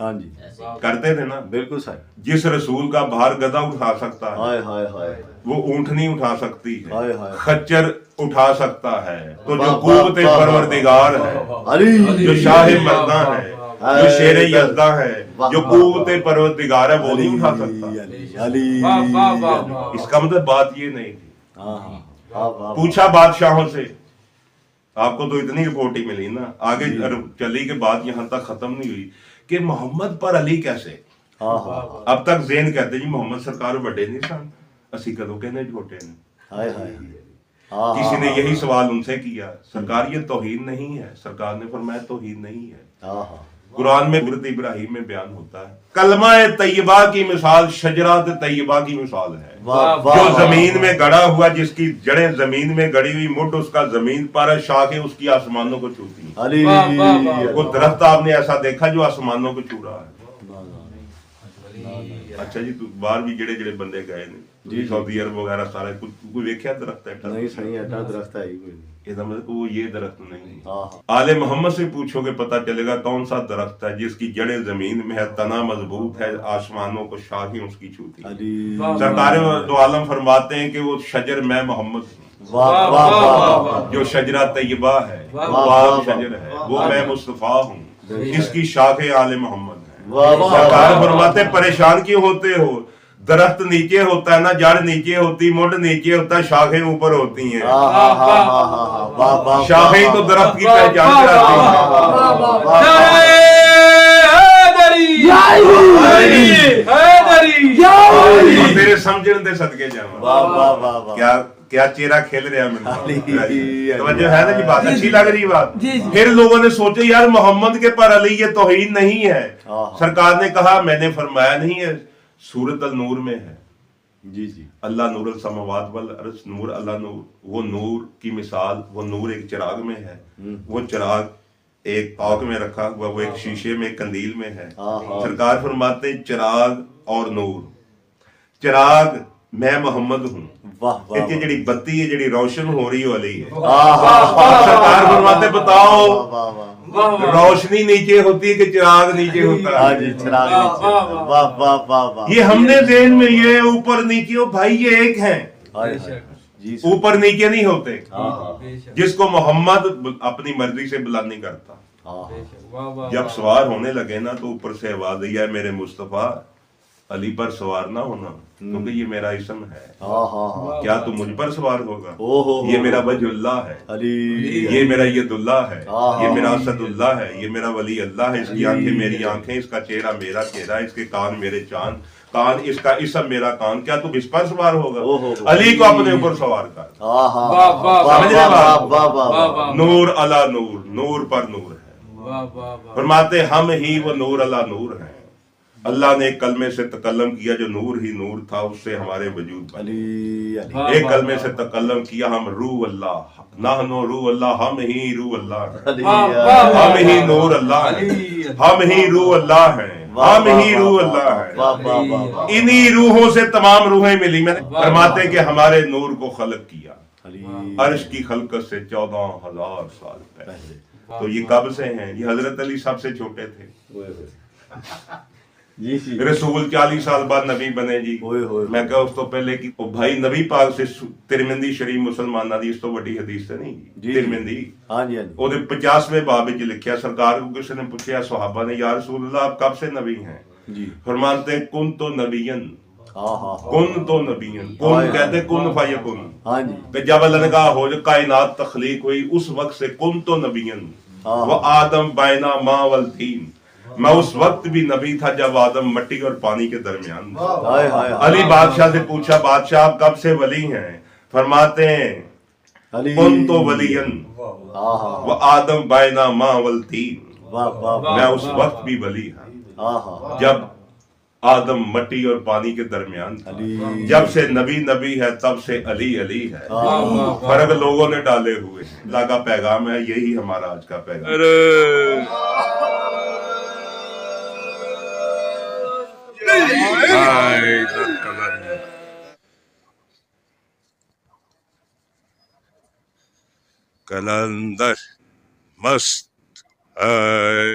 ہاں جی کرتے تھے نا. بالکل سر. جس رسول کا بھار گدھا اٹھا سکتا ہے ہائے ہائے ہائے وہ اونٹنی اٹھا سکتی ہے, ہائے ہائے. خچر اٹھا سکتا ہے, تو جو واہ، قوت واہ، پروردگار ہے, علی جو شاہ مرداں ہے, جو شیر یزداں ہے, جو قوت پروردگار ہے, وہ نہیں اٹھا سکتا. علی. اس کا مطلب بات یہ نہیں تھی. ہاں ہاں. پوچھا بادشاہوں سے, آپ کو تو اتنی رپورٹ ہی ملی نا, آگے چلی کے بات یہاں تک ختم نہیں ہوئی کہ محمد پر علی کیسے. ہاں ہاں. اب تک زین کہتے جی محمد سرکار بڑے نہیں سن, اسی کدو کہنے چھوٹے نے. ہائے ہائے. کسی نے یہی سوال ان سے کیا, سرکار یہ توہین نہیں ہے. سرکار نے فرمایا توہین نہیں ہے. ہاں ہاں. قرآن میں حضرت ابراہیم میں بیان ہوتا ہے, کلمہ طیبہ کی مثال شجرات طیبہ کی مثال ہے, جو زمین میں گڑا ہوا, جس کی جڑیں زمین میں گڑی ہوئی, مڈ اس کا زمین پر ہے, شاخیں اس کی آسمانوں کو چھوتی ہیں. علی. وہ درخت آپ نے ایسا دیکھا جو آسمانوں کو چھو رہا ہے. اچھا جی, تو باہر بھی جڑے جڑے بندے گئے نے, سعودی عرب وغیرہ سارے, کوئی ویکھیا درخت ہے نہیں صحیح ایٹا درخت ہے ہی کوئی نہیں. یہ مطلب وہ یہ درخت نہیں. آل محمد سے پوچھو گے پتہ چلے گا کون سا درخت ہے جس کی جڑیں زمین میں ہے, تنا مضبوط ہے, آسمانوں کو شاخیں اس کی چھوتی ہیں. سرکار دو عالم فرماتے ہیں کہ وہ شجر میں محمد ہوں, جو شجرہ طیبہ ہے, پاک شجر ہے, وہ میں مصطفیٰ ہوں, جس کی شاخیں آل محمد ہیں. سرکار فرماتے پریشان کیوں ہوتے ہو, درخت نیچے ہوتا ہے نا, جڑ نیچے ہوتی, مڈ نیچے ہوتا ہے, شاخیں اوپر ہوتی ہیں. شاخیں تو درخت کی پہچان کراتی. میرے سمجھن دے صدقے جاواں, کیا چہرہ کھیل رہا ہے. توجہ ہے نا جی, بات اچھی لگ رہی بات. پھر لوگوں نے سوچے یار محمد کے پر علی یہ توہین نہیں ہے. سرکار نے کہا میں نے فرمایا نہیں ہے, سورۃ النور میں ہے. جی جی. اللہ نور السماوات والارض, نور اللہ نور, وہ نور کی مثال, وہ نور ایک چراغ میں ہے, وہ چراغ ایک آگ میں رکھا ہوا, وہ ایک شیشے میں, قندیل میں ہے. سرکار فرماتے چراغ اور نور, چراغ میں محمد ہوں, جڑی بتی ہے جڑی روشن ہو رہی والی ہے. سرکار فرماتے بتاؤ روشنی نیچے ہوتی ہے کہ چراغ نیچے ہوتا ہے. یہ ہم نے ذہن میں یہ اوپر نیچے, بھائی یہ ایک ہیں, اوپر نیچے نہیں ہوتے. جس کو محمد اپنی مرضی سے بلند نہیں کرتا. جب سوار ہونے لگے نا تو اوپر سے آواز آئی ہے میرے مصطفیٰ علی پر سوار نہ ہونا, کیونکہ یہ میرا اسم ہے. کیا تو مجھ پر سوار ہوگا؟ یہ میرا وجہ اللہ ہے, یہ میرا ید اللہ ہے, یہ میرا اسد اللہ ہے, یہ میرا ولی اللہ ہے. اس کی آنکھیں میری آنکھیں, اس کا چہرہ میرا چہرہ, اس کے کان میرے کان, اس کا اسم میرا کان. کیا تو اس پر سوار ہوگا؟ علی کو اپنے اوپر سوار کر. سمجھ رہے بات؟ نور علی نور, نور پر نور ہے. فرماتے ہم ہی وہ نور علی نور ہیں. اللہ نے ایک کلمے سے تکلم کیا جو نور ہی نور تھا, اس سے ہمارے وجود بنے. ایک کلمے سے تکلم کیا, ہم روح اللہ, نحنو روح اللہ, ہم ہی روح اللہ ہیں, ہم ہی نور اللہ ہیں, ہم ہی روح اللہ ہیں, ہم ہی روح اللہ ہیں. انہی روحوں سے تمام روحیں ملی. میں فرماتے کہ ہمارے نور کو خلق کیا عرش کی خلقت سے 14,000 سال پہلے. تو یہ کب سے ہیں؟ یہ حضرت علی سب سے چھوٹے تھے. رسول 40 سال بعد نبی بنے جی. میں کہا اس تو پہلے کی بھائی نبی پاک سے ترمذی شریف مسلمان حدیث تو بڑی حدیث سے نہیں جی. ترمذی او دے 50ویں باب وچ لکھیا, سرکار کو کسی نے پوچھا صحابہ نے, یا رسول اللہ آپ کب سے نبی ہیں؟ فرماتے ہیں کن تو نبیین, کن تو نبیین, کن کہتے کن فیکن, کہ جب اللہ نے کہا ہو جو کائنات تخلیق ہوئی اس وقت سے کن تو نبیین و آدم بینا ما والتین, میں اس وقت بھی نبی تھا جب آدم مٹی اور پانی کے درمیان تھا. علی بادشاہ سے پوچھا بادشاہ آپ کب سے ولی ہیں؟ فرماتے ہیں کن تو ولین و آدم بینا ما والتین, میں اس وقت بھی ولی ہوں جب آدم مٹی اور پانی کے درمیان تھا. جب سے نبی ہے تب سے علی ہے. فرق لوگوں نے ڈالے ہوئے. اللہ کا پیغام ہے, یہی ہمارا آج کا پیغام. کلندر مست ہے.